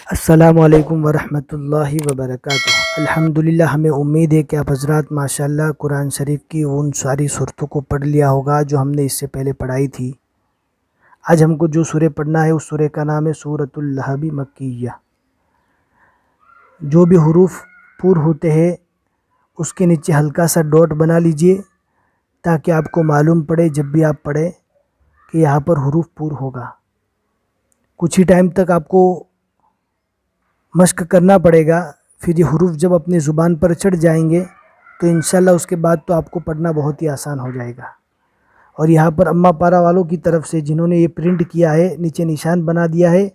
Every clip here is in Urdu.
السلام علیکم ورحمۃ اللہ وبرکاتہ۔ الحمدللہ، ہمیں امید ہے کہ آپ حضرات ماشاءاللہ قرآن شریف کی ان ساری صورتوں کو پڑھ لیا ہوگا جو ہم نے اس سے پہلے پڑھائی تھی۔ آج ہم کو جو سورہ پڑھنا ہے اس سورہ کا نام ہے سورۃ اللہب مکیہ۔ جو بھی حروف پور ہوتے ہیں اس کے نیچے ہلکا سا ڈاٹ بنا لیجئے تاکہ آپ کو معلوم پڑے جب بھی آپ پڑھیں کہ یہاں پر حروف پور ہوگا۔ کچھ ہی ٹائم تک آپ کو مشق کرنا پڑے گا، پھر یہ حروف جب اپنی زبان پر چڑھ جائیں گے تو انشاءاللہ اس کے بعد تو آپ کو پڑھنا بہت ہی آسان ہو جائے گا۔ اور یہاں پر اماں پارا والوں کی طرف سے جنہوں نے یہ پرنٹ کیا ہے نیچے نشان بنا دیا ہے،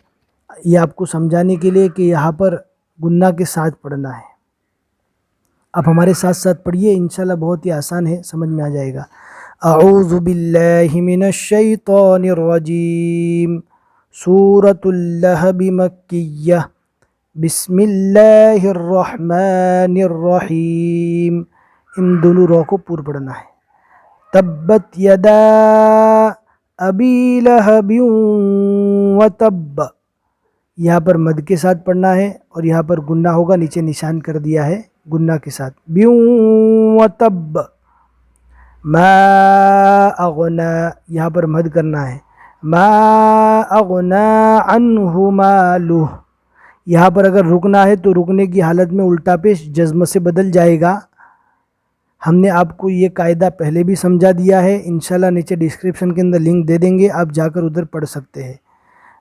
یہ آپ کو سمجھانے کے لیے کہ یہاں پر گنہ کے ساتھ پڑھنا ہے۔ آپ ہمارے ساتھ ساتھ پڑھیے، انشاءاللہ بہت ہی آسان ہے، سمجھ میں آ جائے گا۔ اعوذ باللہ من الشیطان الرجیم، سورۃ اللہب مکیہ، بسم اللہ الرحمن الرحیم۔ ان دونوں رو کو پور پڑھنا ہے۔ تبت یدا ابی لہب وتب، یہاں پر مد کے ساتھ پڑھنا ہے اور یہاں پر گنہ ہوگا، نیچے نشان کر دیا ہے گنہ کے ساتھ۔ بیوں وتب، ما اغنا، یہاں پر مد کرنا ہے، ما اغنا عنہ مالہ۔ یہاں پر اگر رکنا ہے تو رکنے کی حالت میں الٹا پیش جزم سے بدل جائے گا۔ ہم نے آپ کو یہ قاعدہ پہلے بھی سمجھا دیا ہے، انشاءاللہ نیچے ڈسکرپشن کے اندر لنک دے دیں گے، آپ جا کر ادھر پڑھ سکتے ہیں۔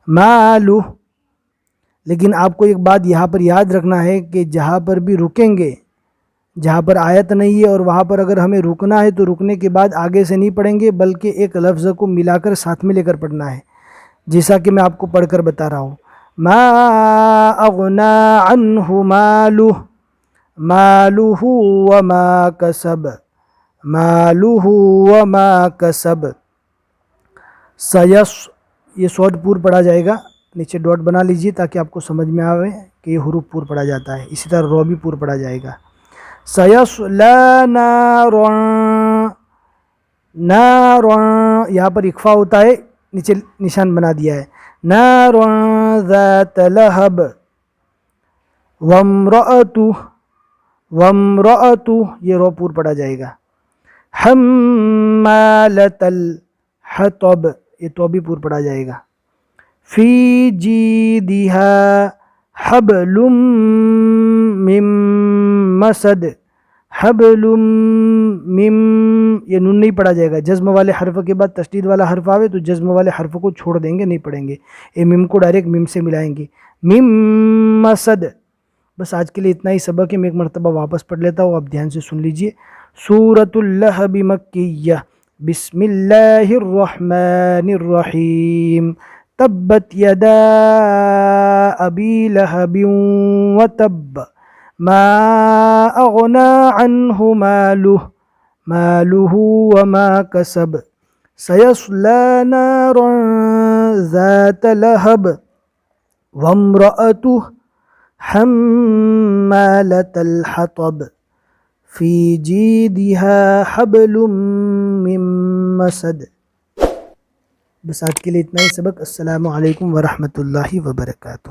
مالہ، لیکن آپ کو ایک بات یہاں پر یاد رکھنا ہے کہ جہاں پر بھی رکیں گے، جہاں پر آیت نہیں ہے اور وہاں پر اگر ہمیں رکنا ہے تو رکنے کے بعد آگے سے نہیں پڑھیں گے بلکہ ایک لفظ کو ملا کر ساتھ میں لے کر پڑھنا ہے، جیسا کہ میں آپ کو پڑھ کر بتا رہا ہوں۔ ما اغنا عنہ مالہ، مالہ وما کسب، مالہ وما کسب۔ سیس، یہ صوت پور پڑھا جائے گا، نیچے ڈاٹ بنا لیجئے تاکہ آپ کو سمجھ میں آوے کہ یہ حروف پور پڑھا جاتا ہے۔ اسی طرح رو بھی پور پڑھا جائے گا۔ سیصلی نارا، نارا یہاں پر اخفا ہوتا ہے، نیچے نشان بنا دیا ہے۔ نارا ذات لہب، وامرأتہ، وامرأتہ یہ رو پور پڑھا جائے گا۔ حمالۃ الحطب، یہ تو بھی پور پڑھا جائے گا۔ فی جیدہا حبل من مسد، حبل من، یہ نون نہیں پڑھا جائے گا، جزم والے حرف کے بعد تشدید والا حرف آوے تو جزم والے حرف کو چھوڑ دیں گے، نہیں پڑھیں گے، یہ میم کو ڈائریکٹ میم سے ملائیں گے۔ من مسد۔ بس آج کے لیے اتنا ہی سبق ہے، میں ایک مرتبہ واپس پڑھ لیتا ہوں، آپ دھیان سے سن لیجئے۔ سورۃ اللہب مکیہ، بسم اللہ الرحمن الرحیم۔ تبت یدا ابی لہب وتب، ما اغنا عنہ مالہ، مالہ وما کسب، سیصلی نارا ذات لہب، وامرأتہ حمالۃ الحطب، فی جیدہا حبل من مسد۔ بس آج کے لیے اتنا ہی سبق۔ السلام علیکم ورحمۃ اللہ وبرکاتہ۔